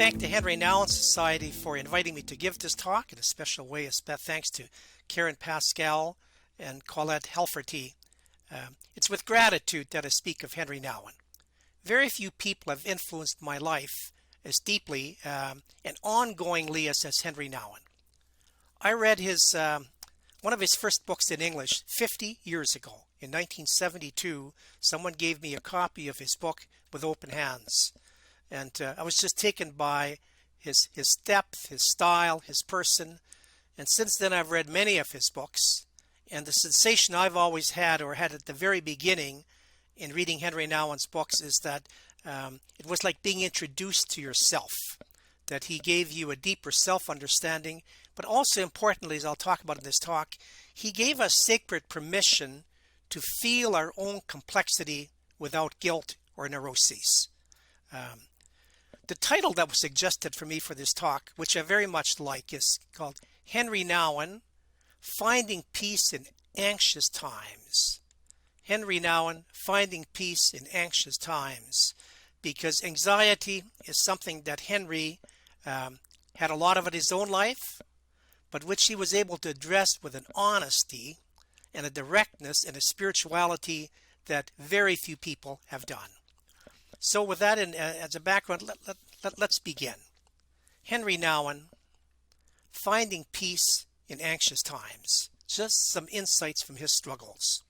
thank the Henri Nouwen Society for inviting me to give this talk. In a special way, a thanks to Karen Pascal and Colette Helferty. It's with gratitude that I speak of Henri Nouwen. Very few people have influenced my life as deeply and ongoingly as Henri Nouwen. I read one of his first books in English 50 years ago. In 1972, someone gave me a copy of his book with open hands. And I was just taken by his depth, his style, his person. And since then, I've read many of his books. And the sensation I've always had, or had at the very beginning in reading Henri Nouwen's books, is that it was like being introduced to yourself, that he gave you a deeper self-understanding. But also importantly, as I'll talk about in this talk, he gave us sacred permission to feel our own complexity without guilt or neuroses. The title that was suggested for me for this talk, which I very much like, is called Henri Nouwen, Finding Peace in Anxious Times. Henri Nouwen, Finding Peace in Anxious Times. Because anxiety is something that Henri had a lot of in his own life, but which he was able to address with an honesty and a directness and a spirituality that very few people have done. So with that as a background, let's begin. Henri Nouwen, Finding Peace in Anxious Times. Just some insights from his struggles.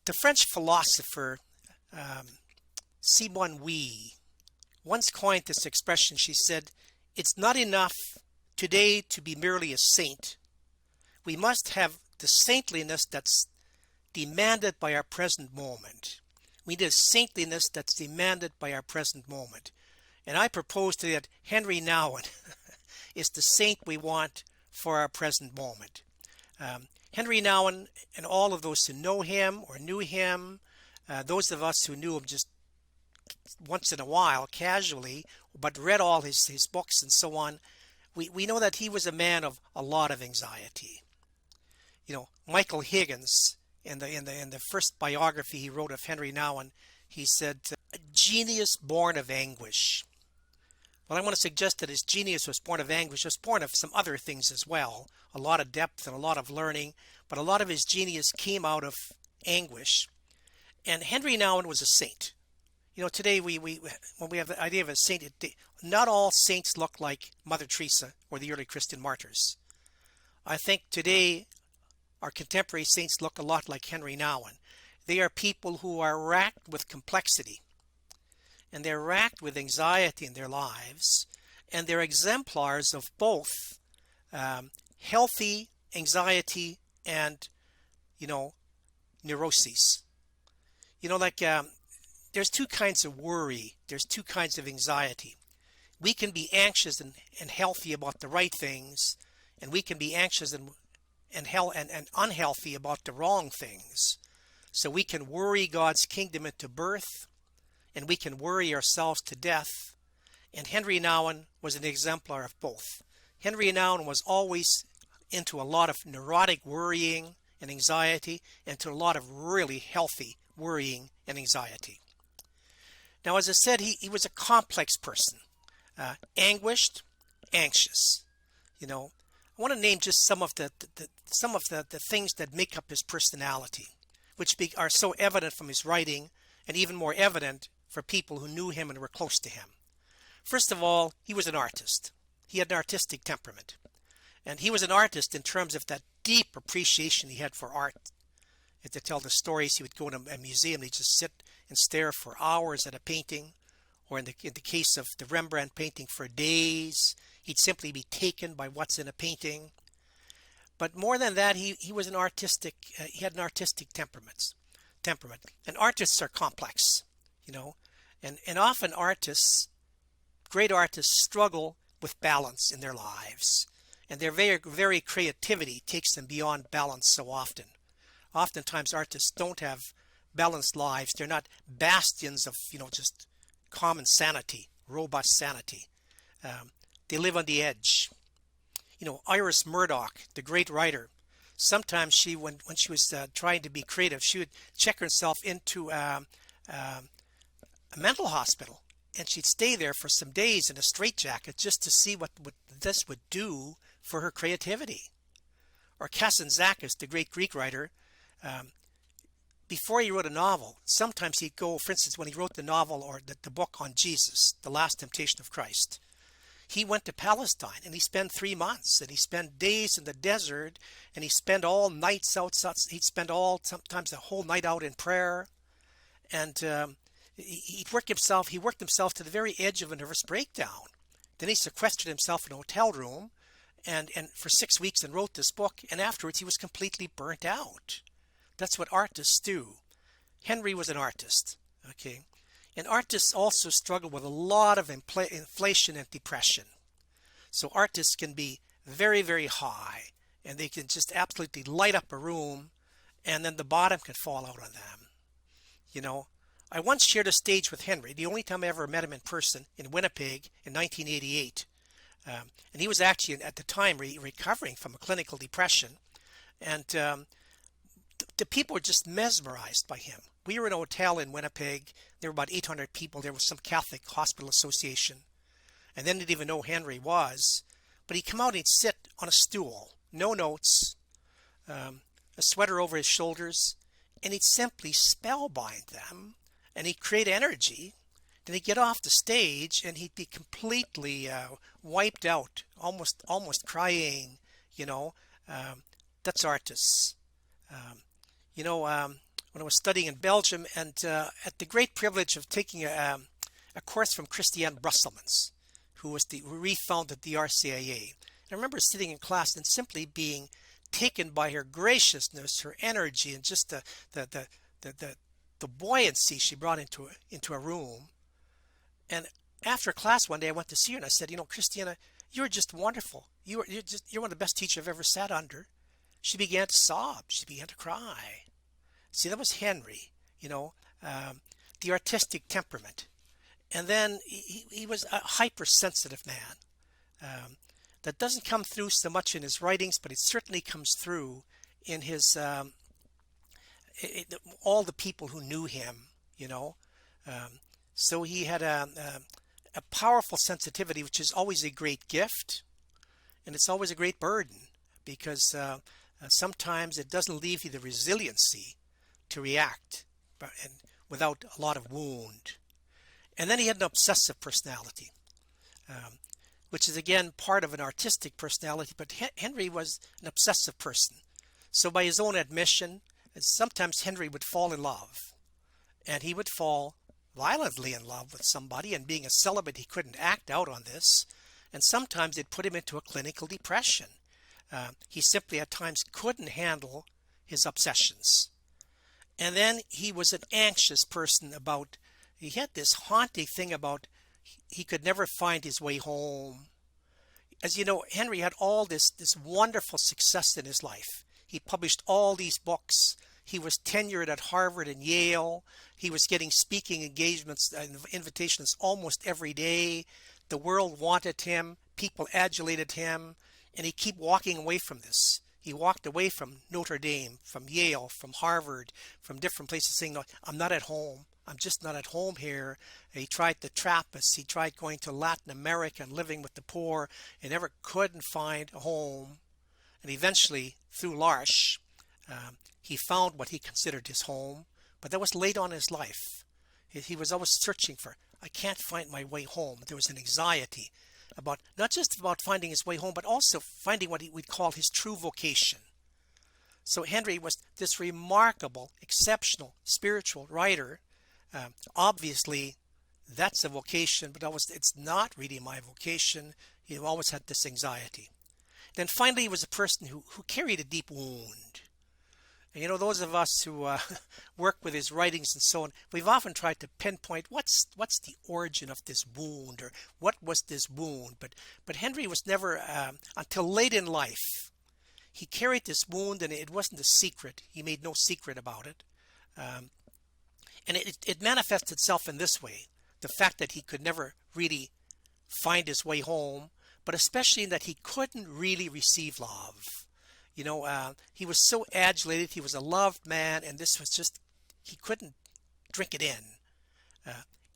The French philosopher Simone once coined this expression. She said, "It's not enough today to be merely a saint. We must have the saintliness that's demanded by our present moment. We need a saintliness that's demanded by our present moment." And I propose to that Henri Nouwen is the saint we want for our present moment. Henri Nouwen, and all of those who know him or knew him, those of us who knew him just once in a while, casually, but read all his books and so on, we know that he was a man of a lot of anxiety. You know, Michael Higgins, in the first biography he wrote of Henri Nouwen, he said, "A genius born of anguish." Well, I want to suggest that his genius was born of anguish, was born of some other things as well, a lot of depth and a lot of learning, but a lot of his genius came out of anguish. And Henri Nouwen was a saint. You know, today when we have the idea of a saint, not all saints look like Mother Teresa or the early Christian martyrs. I think today our contemporary saints look a lot like Henri Nouwen. They are people who are racked with complexity, and they're racked with anxiety in their lives, and they're exemplars of both healthy anxiety and, neuroses. There's two kinds of worry. There's two kinds of anxiety. We can be anxious and healthy about the right things, and we can be anxious and unhealthy about the wrong things. So we can worry God's kingdom into birth, and we can worry ourselves to death. And Henri Nouwen was an exemplar of both. Henri Nouwen was always into a lot of neurotic worrying and anxiety, and to a lot of really healthy worrying and anxiety. Now, as I said, he was a complex person, anguished, anxious. I want to name just some of the things that make up his personality, which are so evident from his writing, and even more evident for people who knew him and were close to him. First of all, he was an artist. He had an artistic temperament. And he was an artist in terms of that deep appreciation he had for art. And to tell the stories, he would go to a museum, he'd just sit and stare for hours at a painting, or in the case of the Rembrandt painting, for days. He'd simply be taken by what's in a painting. But more than that, he had an artistic temperament. And artists are complex, and often great artists struggle with balance in their lives, and their very, very creativity takes them beyond balance so often. Oftentimes artists don't have balanced lives. They're not bastions of, just common sanity, robust sanity. They live on the edge. Iris Murdoch, the great writer, sometimes when she was trying to be creative, she would check herself into a mental hospital and she'd stay there for some days in a straitjacket just to see what this would do for her creativity. Or Kazantzakis, the great Greek writer, before he wrote a novel, sometimes he'd go, for instance, when he wrote the novel or the book on Jesus, The Last Temptation of Christ, he went to Palestine and he spent 3 months, and he spent days in the desert, and he spent all nights outside. He'd spend sometimes the whole night out in prayer, and he worked himself to the very edge of a nervous breakdown. Then he sequestered himself in a hotel room, and for 6 weeks, and wrote this book, and afterwards he was completely burnt out. That's what artists do. Henri was an artist, okay? And artists also struggle with a lot of inflation and depression. So artists can be very, very high, and they can just absolutely light up a room, and then the bottom can fall out on them. You know, I once shared a stage with Henri, the only time I ever met him in person, in Winnipeg in 1988. And he was actually, at the time, recovering from a clinical depression. And the people were just mesmerized by him. We were in a hotel in Winnipeg. There were about 800 people. There was some Catholic hospital association. And they didn't even know who Henri was. But he'd come out and he'd sit on a stool, no notes, a sweater over his shoulders, and he'd simply spellbind them, and he'd create energy. Then he'd get off the stage and he'd be completely wiped out, almost crying, you know. That's artists. When I was studying in Belgium, and had the great privilege of taking a course from Christiane Brusselmans, who refounded the RCIA. I remember sitting in class and simply being taken by her graciousness, her energy, and just the buoyancy she brought into a room. And after class one day, I went to see her and I said, Christiana, you're just wonderful. You're one of the best teachers I've ever sat under. She began to sob. She began to cry. See, that was Henri, the artistic temperament. And then he was a hypersensitive man. That doesn't come through so much in his writings, but it certainly comes through in his all the people who knew him, So he had a powerful sensitivity, which is always a great gift, and it's always a great burden, because sometimes it doesn't leave you the resiliency to react without a lot of wound. And then he had an obsessive personality, which is again part of an artistic personality, but Henri was an obsessive person. So by his own admission, sometimes Henri would fall in love, and he would fall violently in love with somebody, and being a celibate, he couldn't act out on this, and sometimes it put him into a clinical depression. He simply at times couldn't handle his obsessions. And then he was an anxious person he had this haunting thing about he could never find his way home. As you know, Henri had all this wonderful success in his life. He published all these books. He was tenured at Harvard and Yale. He was getting speaking engagements and invitations almost every day. The world wanted him. People adulated him. And he kept walking away from this. He walked away from Notre Dame, from Yale, from Harvard, from different places, saying, no, I'm not at home. I'm just not at home here. He tried the Trappists. He tried going to Latin America and living with the poor, and never couldn't find a home. And eventually, through L'Arche, he found what he considered his home, but that was late on in his life. He was always searching for, I can't find my way home. There was an anxiety about, not just about finding his way home, but also finding what we'd call his true vocation. So Henri was this remarkable, exceptional, spiritual writer. Obviously, that's a vocation, but it's not really my vocation. He always had this anxiety. Then finally, he was a person who carried a deep wound. And, those of us who work with his writings and so on, we've often tried to pinpoint what's the origin of this wound, or what was this wound. But Henri was never, until late in life, he carried this wound, and it wasn't a secret. He made no secret about it. And it manifests itself in this way: the fact that he could never really find his way home, but especially in that he couldn't really receive love. He was so adulated. He was a loved man, and this was just, he couldn't drink it in.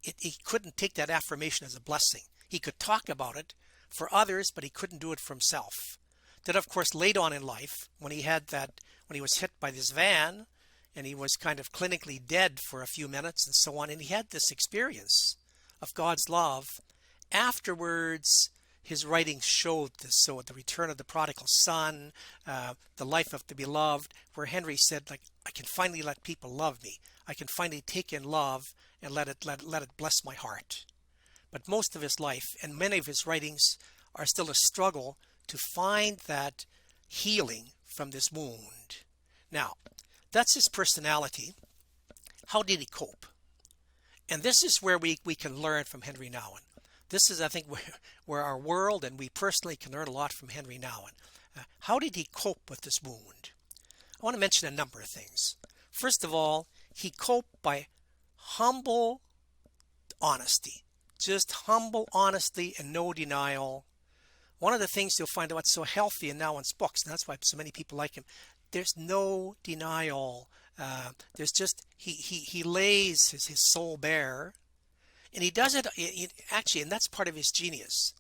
he couldn't take that affirmation as a blessing. He could talk about it for others, but he couldn't do it for himself. Then, of course, late on in life, when he was hit by this van, and he was kind of clinically dead for a few minutes and so on, and he had this experience of God's love. Afterwards, his writings showed this. So the return of the prodigal son, the life of the beloved, where Henry said, like, I can finally let people love me. I can finally take in love and let it bless my heart. But most of his life and many of his writings are still a struggle to find that healing from this wound. Now, that's his personality. How did he cope? And this is where we can learn from Henri Nouwen. This is, I think, where our world and we personally can learn a lot from Henri Nouwen. How did he cope with this wound? I want to mention a number of things. First of all, he coped by humble honesty. Just humble honesty and no denial. One of the things you'll find out what's so healthy in Nouwen's books, and that's why so many people like him, there's no denial. There's just, he lays his soul bare. And he does it, actually, and that's part of his genius.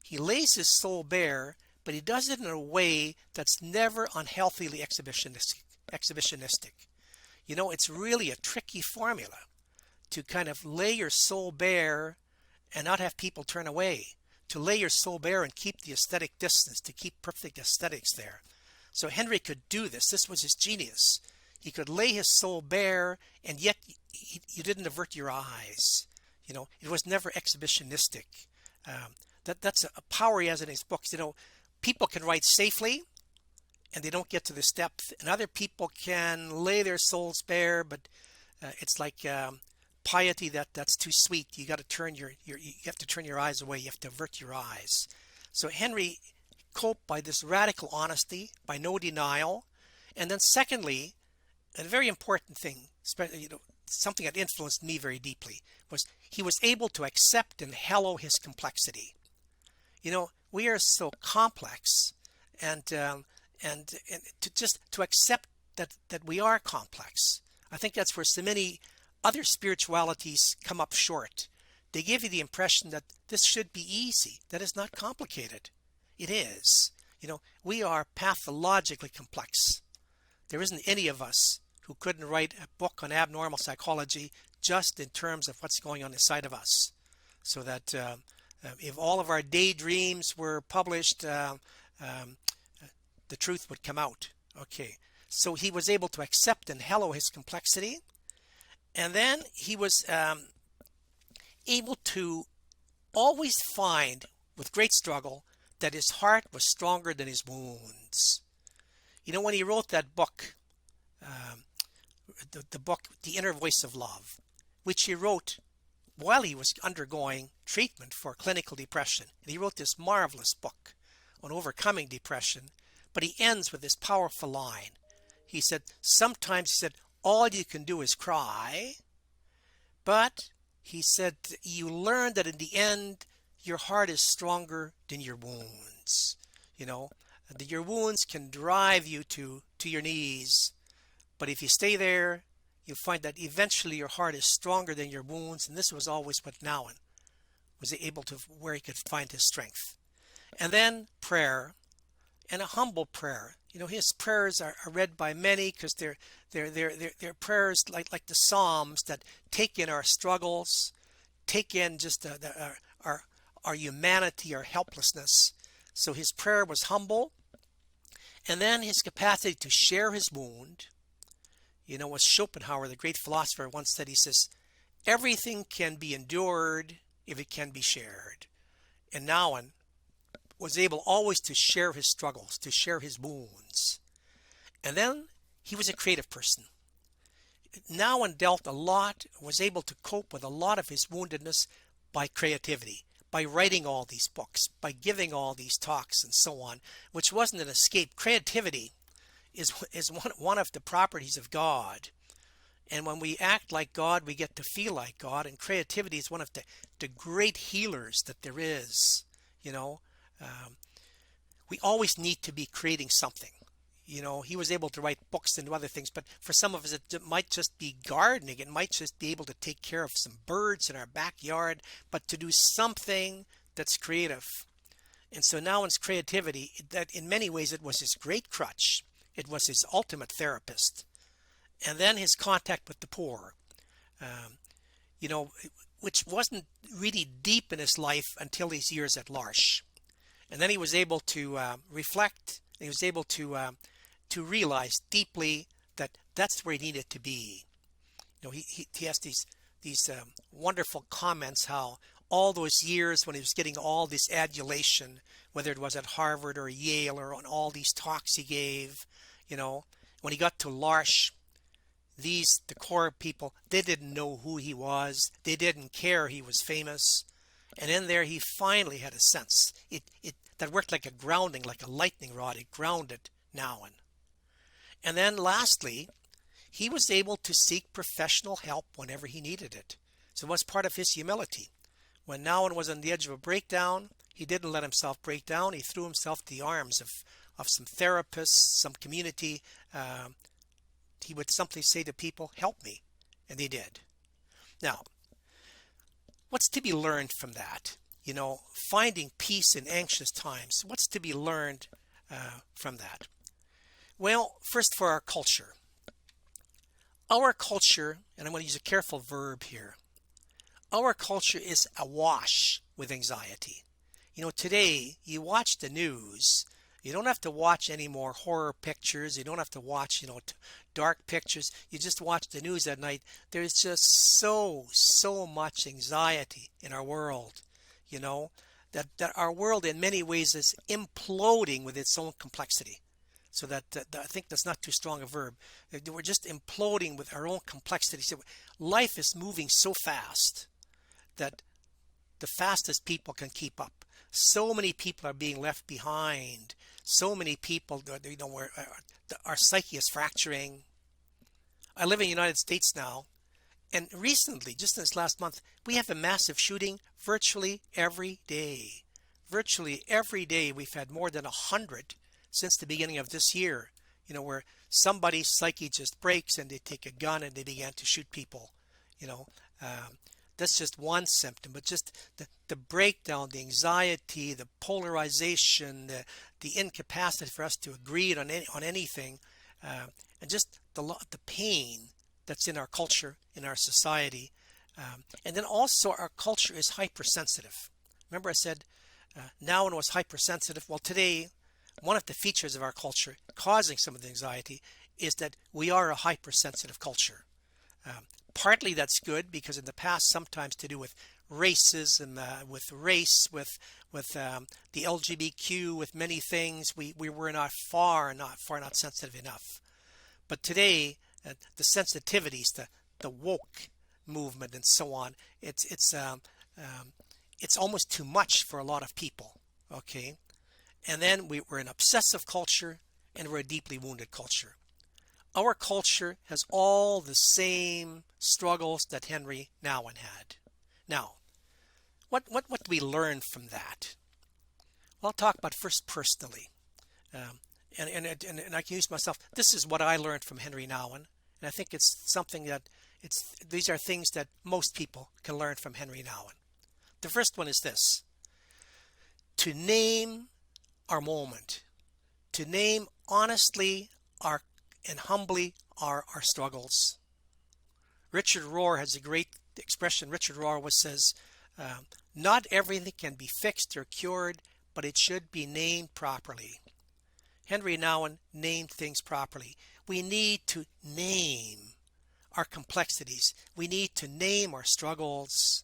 He lays his soul bare, but he does it in a way that's never unhealthily exhibitionistic. You know, it's really a tricky formula to kind of lay your soul bare and not have people turn away. To lay your soul bare and keep the aesthetic distance, to keep perfect aesthetics there. So Henry could do this. This was his genius. He could lay his soul bare, and yet you didn't avert your eyes. You know, it was never exhibitionistic. That's a power he has in his books. You know, people can write safely, and they don't get to this depth, and other people can lay their souls bare, but it's like piety that's too sweet. You got to turn you have to turn your eyes away. You have to avert your eyes. So Henry coped by this radical honesty, by no denial, and then secondly, a very important thing, something that influenced me very deeply, was he was able to accept and hallow his complexity. You know, we are so complex, and to accept that we are complex. I think that's where so many other spiritualities come up short. They give you the impression that this should be easy, that it's not complicated. It is. You know, we are pathologically complex. There isn't any of us who couldn't write a book on abnormal psychology just in terms of what's going on inside of us. So that if all of our daydreams were published, the truth would come out. Okay. So he was able to accept and hallow his complexity. And then he was able to always find, with great struggle, that his heart was stronger than his wounds. You know, when he wrote that book, the book, The Inner Voice of Love, which he wrote while he was undergoing treatment for clinical depression. And he wrote this marvelous book on overcoming depression, but he ends with this powerful line. He said, sometimes, he said, all you can do is cry, but he said, you learn that in the end, your heart is stronger than your wounds. You know, that your wounds can drive you to your knees, but if you stay there, you'll find that eventually your heart is stronger than your wounds, and this was always what Nouwen was able to, where he could find his strength. And then prayer, and a humble prayer. You know, his prayers are read by many because they're prayers like the Psalms that take in our struggles, take in just our humanity, our helplessness. So his prayer was humble, and then his capacity to share his wound. You know, as Schopenhauer, the great philosopher, once said, he says, everything can be endured if it can be shared. And Nouwen was able always to share his struggles, to share his wounds. And then he was a creative person. Nouwen dealt a lot, was able to cope with a lot of his woundedness by creativity, by writing all these books, by giving all these talks and so on, which wasn't an escape. Creativity is one of the properties of God. And when we act like God, we get to feel like God. And creativity is one of the great healers that there is. You know, we always need to be creating something. he was able to write books and do other things, but for some of us it might just be gardening. It might just be able to take care of some birds in our backyard, but to do something that's creative. And so Nouwen's creativity, that in many ways it was his great crutch. It was his ultimate therapist. And then his contact with the poor, which wasn't really deep in his life until his years at L'Arche. And then he was able to reflect, and he was able to realize deeply that that's where he needed to be. He has these wonderful comments how all those years when he was getting all this adulation, whether it was at Harvard or Yale or on all these talks he gave, when he got to L'Arche, the core people, they didn't know who he was. They didn't care he was famous. And in there, he finally had a sense. That worked like a grounding, like a lightning rod. It grounded Nouwen. And then lastly, he was able to seek professional help whenever he needed it. So it was part of his humility. When Nouwen was on the edge of a breakdown, he didn't let himself break down. He threw himself to the arms of some therapists, some community. He would simply say to people, help me. And they did. Now, what's to be learned from that? Finding peace in anxious times. What's to be learned from that? Well, first for our culture. Our culture, and I'm going to use a careful verb here. Our culture is awash with anxiety. Today you watch the news. You don't have to watch any more horror pictures. You don't have to watch, dark pictures. You just watch the news at night. There's just so much anxiety in our world, that our world in many ways is imploding with its own complexity. So that I think that's not too strong a verb. We're just imploding with our own complexity. So life is moving so fast that the fastest people can keep up. So many people are being left behind. So many people, where our psyche is fracturing. I live in the United States now, and recently, just in this last month, we have a massive shooting virtually every day. Virtually every day, we've had more than 100 since the beginning of this year. Where somebody's psyche just breaks and they take a gun and they begin to shoot people. That's just one symptom, but just the breakdown, the anxiety, the polarization, the incapacity for us to agree on anything, and just the pain that's in our culture, in our society. And then also our culture is hypersensitive. Remember I said Nouwen was hypersensitive. Well, today, one of the features of our culture causing some of the anxiety is that we are a hypersensitive culture. Partly that's good because in the past, sometimes to do with racism, with race, with the LGBTQ, with many things, we were not sensitive enough. But today, the sensitivities, the woke movement, and so on, it's almost too much for a lot of people. Okay, and then we're an obsessive culture, and we're a deeply wounded culture. Our culture has all the same struggles that Henri Nouwen had. Now, what do we learn from that? Well, I'll talk about first personally. And I can use myself. This is what I learned from Henri Nouwen. And I think it's something that these are things that most people can learn from Henri Nouwen. The first one is this: to name our moment, to name honestly and humbly our struggles. Richard Rohr has a great expression. Richard Rohr says, not everything can be fixed or cured, but it should be named properly. Henri Nouwen named things properly. We need to name our complexities. We need to name our struggles.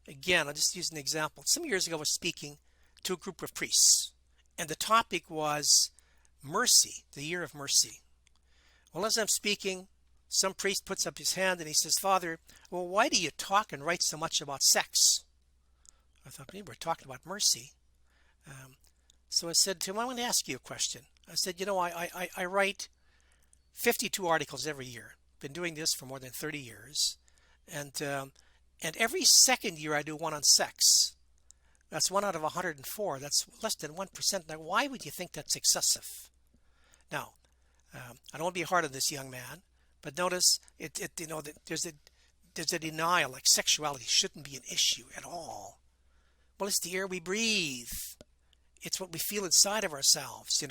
Again, I'll just use an example. Some years ago I was speaking to a group of priests, and the topic was mercy, the year of mercy. Well, as I'm speaking, some priest puts up his hand and he says, Father, well, why do you talk and write so much about sex? I thought, maybe we're talking about mercy. So I said to him, I want to ask you a question. I said, I write 52 articles every year. Been doing this for more than 30 years. And every second year I do one on sex. That's 1 out of 104. That's less than 1%. Now, why would you think that's excessive? Now, I don't want to be hard on this young man, but notice that there's a denial, like sexuality shouldn't be an issue at all. Well, it's the air we breathe. It's what we feel inside of ourselves,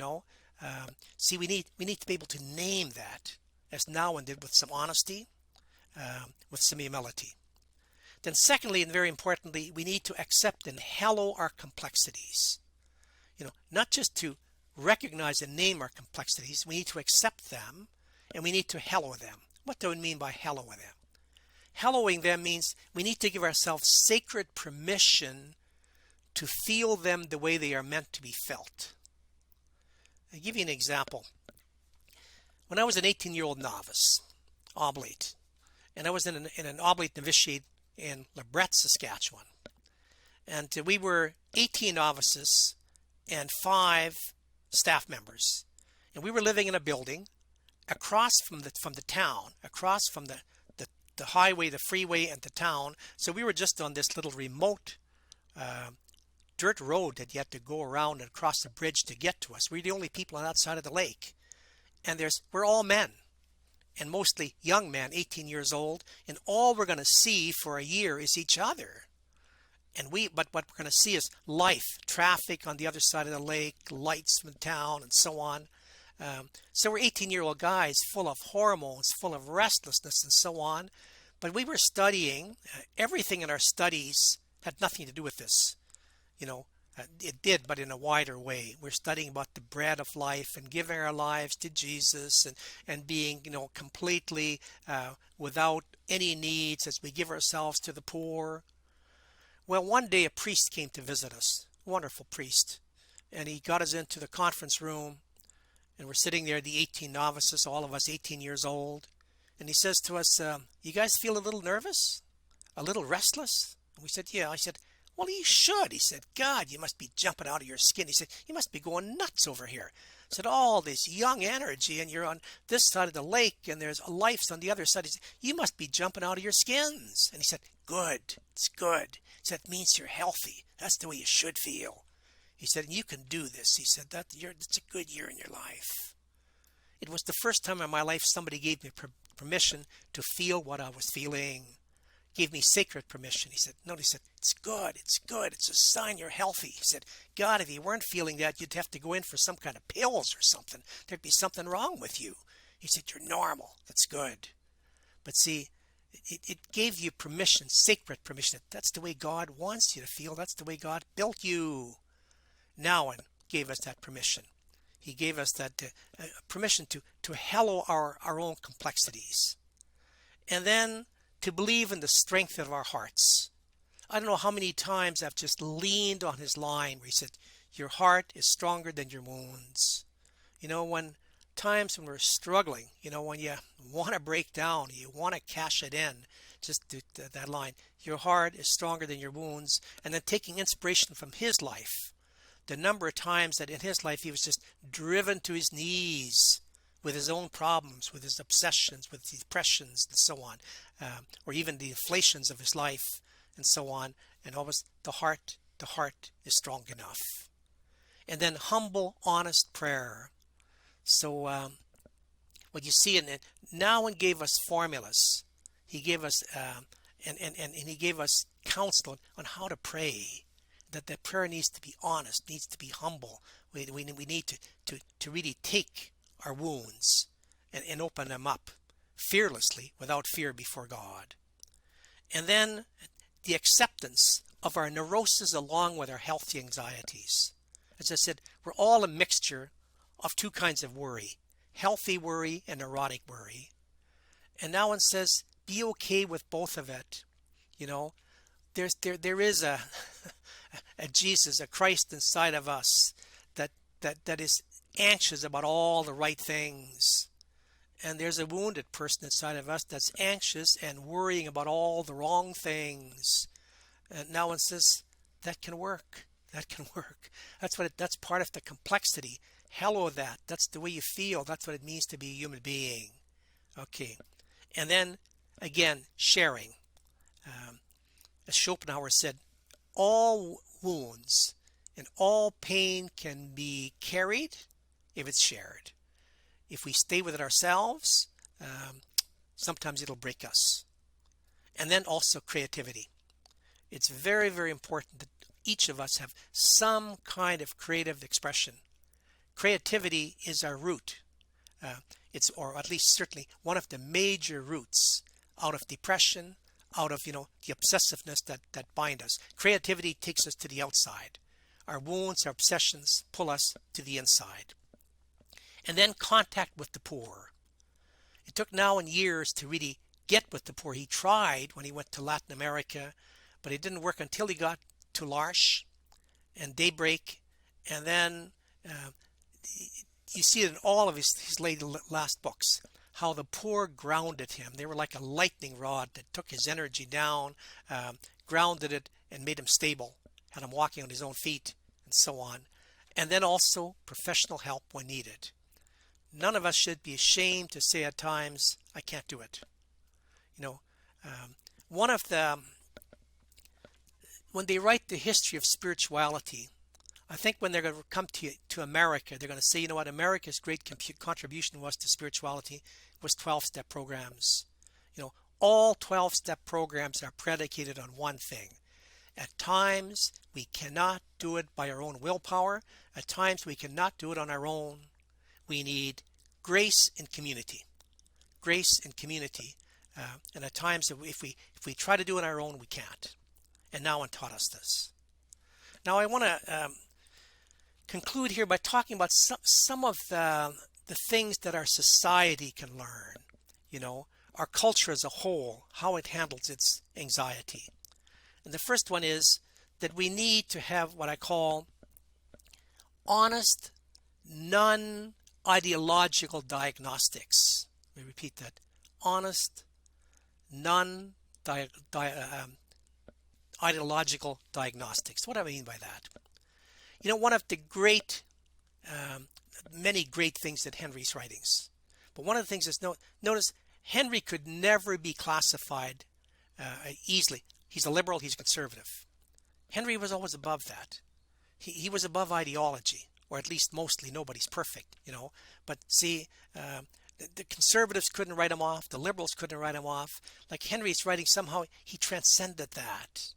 See, we need to be able to name that, as Nouwen did, with some honesty, with some humility. Then secondly, and very importantly, we need to accept and hallow our complexities. Not just to recognize and name our complexities, we need to accept them, and we need to hallow them. What do we mean by hallowing them? Hallowing them means we need to give ourselves sacred permission to feel them the way they are meant to be felt. I'll give you an example. When I was an 18-year-old novice, Oblate, and I was in an Oblate novitiate in Lebret, Saskatchewan, and we were 18 novices and 5 staff members, and we were living in a building across from the town, across from the highway, the freeway, and the town. So we were just on this little remote dirt road that you had to go around and cross the bridge to get to us. We're the only people on that side of the lake, and we're all men, and mostly young men, 18 years old, and all we're going to see for a year is each other. But what we're going to see is life, traffic on the other side of the lake, lights from the town, and so on. So we're 18-year-old guys full of hormones, full of restlessness, and so on. But we were studying. Everything in our studies had nothing to do with this. It did, but in a wider way. We're studying about the bread of life and giving our lives to Jesus and being, completely without any needs as we give ourselves to the poor. Well, one day a priest came to visit us, a wonderful priest, and he got us into the conference room, and we're sitting there, the 18 novices, all of us 18 years old, and he says to us, you guys feel a little nervous? A little restless? And we said, yeah. I said, well, you should. He said, God, you must be jumping out of your skin. He said, you must be going nuts over here. I said, all this young energy, and you're on this side of the lake, and there's life's on the other side. He said, you must be jumping out of your skins. And he said, good, it's good. He said, it means you're healthy. That's the way you should feel. He said, you can do this. He said, it's a good year in your life. It was the first time in my life somebody gave me permission to feel what I was feeling. Gave me sacred permission. He said, no, he said, it's good. It's a sign you're healthy. He said, God, if you weren't feeling that, you'd have to go in for some kind of pills or something. There'd be something wrong with you. He said, you're normal. That's good. But see, it gave you permission, sacred permission. That's the way God wants you to feel. That's the way God built you. Nouwen gave us that permission. He gave us that permission to hallow our own complexities. And then to believe in the strength of our hearts. I don't know how many times I've just leaned on his line where he said, your heart is stronger than your wounds. When times when we're struggling, when you want to break down, you want to cash it in, just that line, your heart is stronger than your wounds, and then taking inspiration from his life. The number of times that in his life he was just driven to his knees with his own problems, with his obsessions, with the depressions, and so on, or even the inflations of his life, and so on. And always the heart is strong enough. And then humble, honest prayer. So what you see in it, Nouwen gave us formulas. He gave us and he gave us counsel on how to pray. That prayer needs to be honest, needs to be humble. We need to really take our wounds and open them up fearlessly, without fear before God. And then the acceptance of our neuroses along with our healthy anxieties. As I said, we're all a mixture of two kinds of worry, healthy worry and neurotic worry. And Nouwen says, be okay with both of it. There is a Jesus, a Christ inside of us that is anxious about all the right things. And there's a wounded person inside of us that's anxious and worrying about all the wrong things. And Nouwen says, that can work. That can work. That's part of the complexity. Hallow that. That's the way you feel. That's what it means to be a human being. Okay. And then, again, sharing. As Schopenhauer said, all wounds and all pain can be carried if it's shared. if we stay with it ourselves, sometimes it'll break us. And then also creativity. It's very, very important that each of us have some kind of creative expression. Creativity is our root. Or at least certainly one of the major roots out of depression, out of, the obsessiveness that bind us. Creativity takes us to the outside. Our wounds, our obsessions pull us to the inside. And then contact with the poor. It took Nouwen years to really get with the poor. He tried when he went to Latin America, but it didn't work until he got to L'Arche and Daybreak. And then you see it in all of his last books, how the poor grounded him. They were like a lightning rod that took his energy down, grounded it, and made him stable, had him walking on his own feet, and so on. And then also professional help when needed. None of us should be ashamed to say at times, I can't do it. When they write the history of spirituality, I think when they're going to come to America, they're going to say, you know what, America's great contribution was to spirituality was 12-step programs. All 12-step programs are predicated on one thing. At times, we cannot do it by our own willpower. At times, we cannot do it on our own. We need grace and community. Grace and community. And at times, if we try to do it on our own, we can't. And Nouwen taught us this. Now, I want to conclude here by talking about some of the things that our society can learn. Our culture as a whole, how it handles its anxiety. And the first one is that we need to have what I call honest, non-ideological diagnostics. Let me repeat that. Honest, non-ideological diagnostics. What do I mean by that? One of the many great things that Henri's writings, but one of the things is notice Henri could never be classified easily. He's a liberal, he's a conservative. Henri was always above that. He was above ideology, or at least mostly. Nobody's perfect, But see, the conservatives couldn't write him off. The liberals couldn't write him off. Like Henri's writing, somehow he transcended that,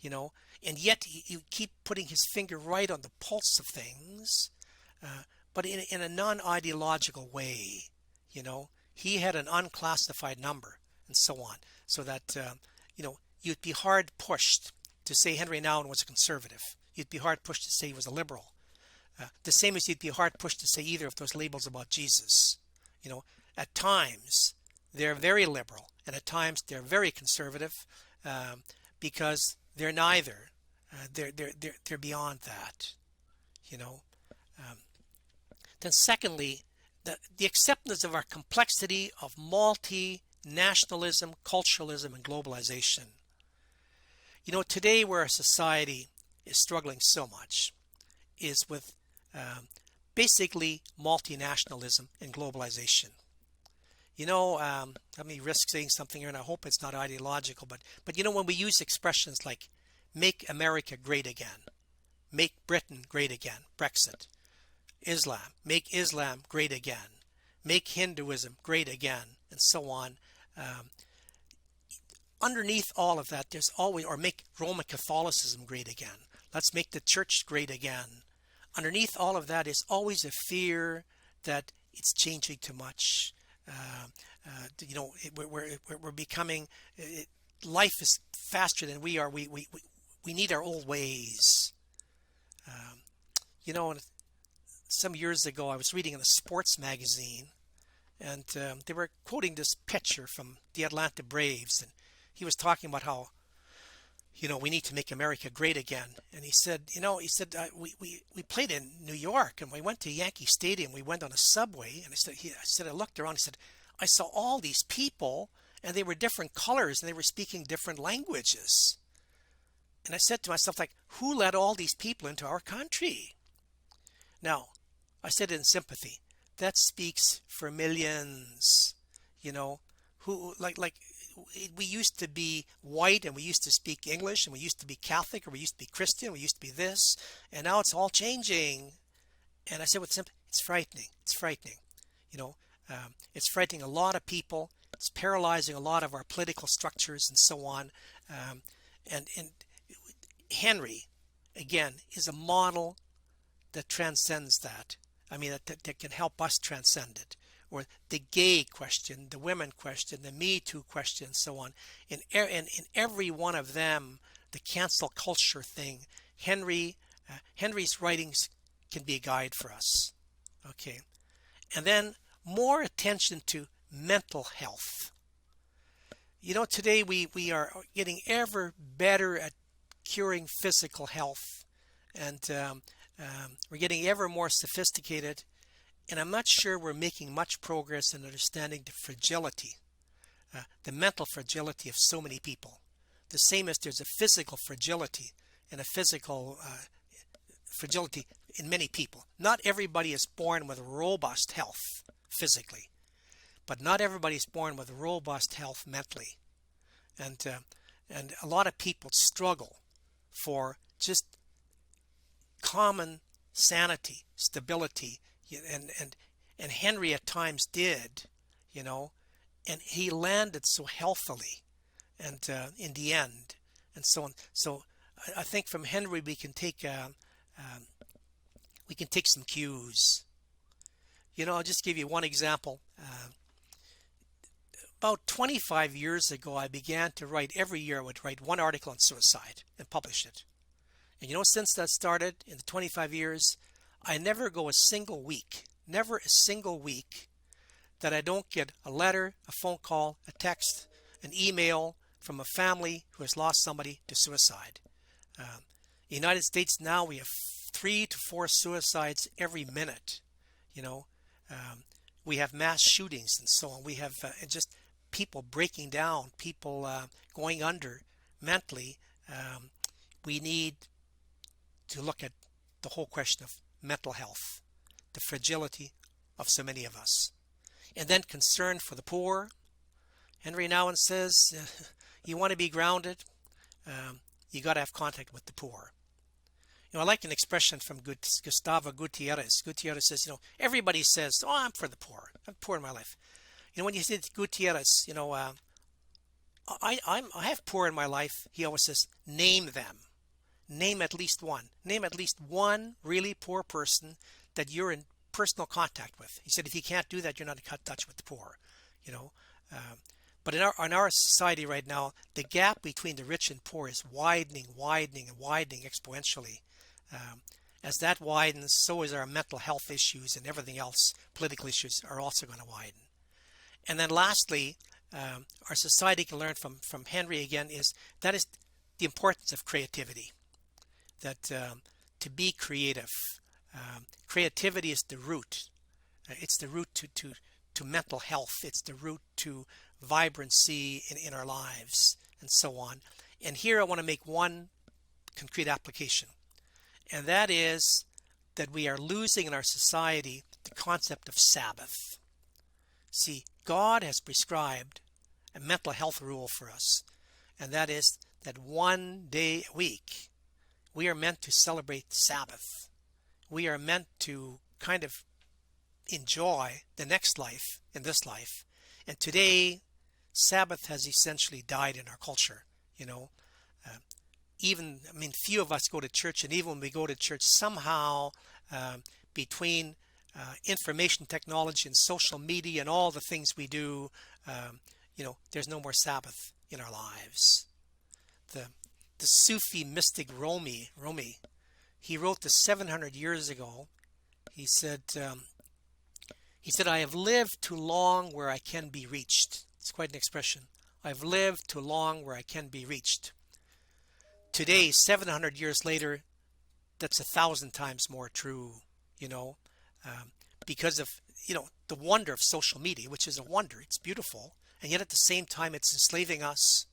And yet you keep putting his finger right on the pulse of things, but in a non-ideological way, He had an unclassified number and so on, so that, you'd be hard pushed to say Henri Nouwen was a conservative. You'd be hard pushed to say he was a liberal. The same as you'd be hard pushed to say either of those labels about Jesus. At times they're very liberal, and at times they're very conservative, because they're neither. They're beyond that. Then secondly, the acceptance of our complexity of multinationalism, culturalism, and globalization. Today where our society is struggling so much is with basically multinationalism and globalization. Let me risk saying something here, and I hope it's not ideological, but when we use expressions like make America great again, make Britain great again, Brexit, Islam, make Islam great again, make Hinduism great again, and so on. Underneath all of that, there's always, or make Roman Catholicism great again. Let's make the church great again. Underneath all of that is always a fear that it's changing too much. We're becoming, life is faster than we are. We need our old ways. Some years ago, I was reading in a sports magazine, and they were quoting this pitcher from the Atlanta Braves, and he was talking about how, we need to make America great again. And he said, we played in New York, and we went to Yankee Stadium. We went on a subway, and I looked around. He said, I saw all these people, and they were different colors, and they were speaking different languages. And I said to myself, who let all these people into our country? Now, I said it in sympathy. That speaks for millions, who we used to be white, and we used to speak English, and we used to be Catholic, or we used to be Christian, we used to be this, and now it's all changing. And I said with sympathy, it's frightening. It's frightening. It's frightening a lot of people. It's paralyzing a lot of our political structures and so on. And Henry, again, is a model that transcends that. I mean, that can help us transcend it. Or the gay question, the women question, the Me Too question, and so on. In every one of them, the cancel culture thing, Henry's writings can be a guide for us. Okay. And then more attention to mental health. Today we are getting ever better at curing physical health, and we're getting ever more sophisticated, and I'm not sure we're making much progress in understanding the fragility, the mental fragility of so many people. The same as there's a physical fragility and a physical fragility in many people. Not everybody is born with robust health physically, but not everybody is born with robust health mentally. And a lot of people struggle for just common sanity, stability, and Henry at times did, and he landed so healthily, and in the end, and so on. So I think from Henry we can take some cues. I'll just give you one example. About 25 years ago, I began to write every year. I would write one article on suicide and publish it. And since that started in the 25 years, I never go a single week that I don't get a letter, a phone call, a text, an email from a family who has lost somebody to suicide. In the United States now, we have 3 to 4 suicides every minute. We have mass shootings and so on. We have just people breaking down, people going under mentally. We need to look at the whole question of mental health, the fragility of so many of us. And then concern for the poor. Henri Nouwen says, you want to be grounded, you got to have contact with the poor. I like an expression from Gustavo Gutierrez. Gutierrez says, everybody says, oh, I'm for the poor. I'm poor in my life. When you say Gutierrez, I have poor in my life. He always says, name them. Name at least one. Name at least one really poor person that you're in personal contact with. He said, if you can't do that, you're not in touch with the poor. But in our society right now, the gap between the rich and poor is widening exponentially. As that widens, so is our mental health issues, and everything else, political issues, are also going to widen. And then lastly, our society can learn from Henry again is the importance of creativity. That to be creative. Creativity is the root. It's the root to mental health. It's the root to vibrancy in our lives, and so on. And here I want to make one concrete application. And that is that we are losing in our society the concept of Sabbath. See, God has prescribed a mental health rule for us, and that is that one day a week we are meant to celebrate Sabbath. We are meant to kind of enjoy the next life in this life. And today, Sabbath has essentially died in our culture, few of us go to church, and even when we go to church, somehow between information technology and social media and all the things we do, there's no more Sabbath in our lives. The Sufi mystic Rumi, he wrote this 700 years ago. He said, I have lived too long where I can be reached. It's quite an expression. I've lived too long where I can be reached. Today, 700 years later, that's 1,000 times more true, because of, the wonder of social media, which is a wonder. It's beautiful. And yet at the same time, it's enslaving us.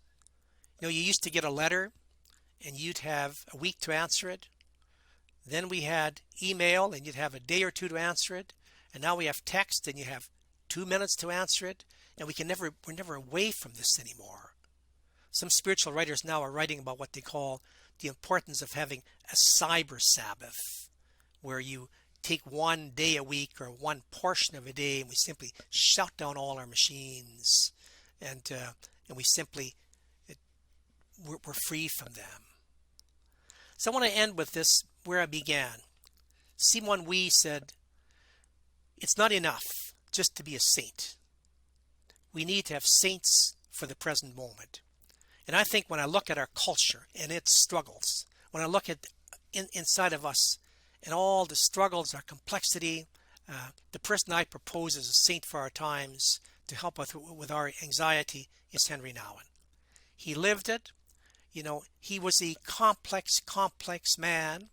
You used to get a letter and you'd have a week to answer it. Then we had email and you'd have a day or two to answer it. And now we have text and you have 2 minutes to answer it. And we're never away from this anymore. Some spiritual writers now are writing about what they call the importance of having a cyber Sabbath, where you take one day a week or one portion of a day, and we simply shut down all our machines, and we simply we're free from them. So I want to end with this where I began. Simone said, it's not enough just to be a saint. We need to have saints for the present moment. And I think when I look at our culture and its struggles, when I look at inside of us and all the struggles, our complexity, the person I propose as a saint for our times to help us with our anxiety is Henri Nouwen. He lived it. He was a complex man.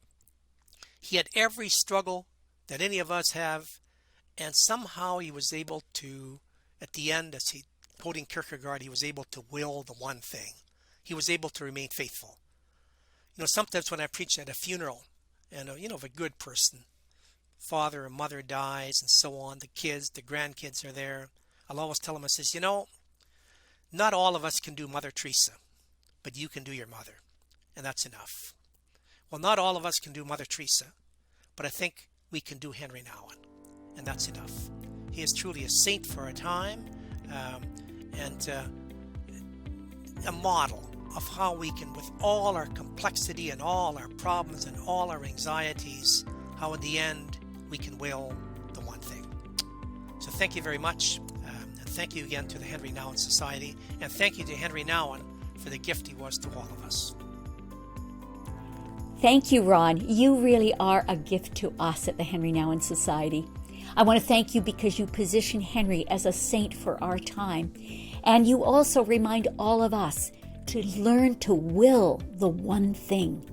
He had every struggle that any of us have, and somehow he was able to, at the end, as he, quoting Kierkegaard, he was able to will the one thing. He was able to remain faithful. Sometimes when I preach at a funeral, and of a good person, father or mother dies and so on, the kids, the grandkids are there, I'll always tell them, I says, not all of us can do Mother Teresa, but you can do your mother, and that's enough. Well, not all of us can do Mother Teresa, but I think we can do Henri Nouwen, and that's enough. He is truly a saint for our time, and a model of how we can, with all our complexity and all our problems and all our anxieties, how in the end we can will the one thing. So thank you very much, and thank you again to the Henri Nouwen Society, and thank you to Henri Nouwen for the gift he was to all of us. Thank you, Ron. You really are a gift to us at the Henri Nouwen Society. I want to thank you because you position Henri as a saint for our time, and you also remind all of us to learn to will the one thing.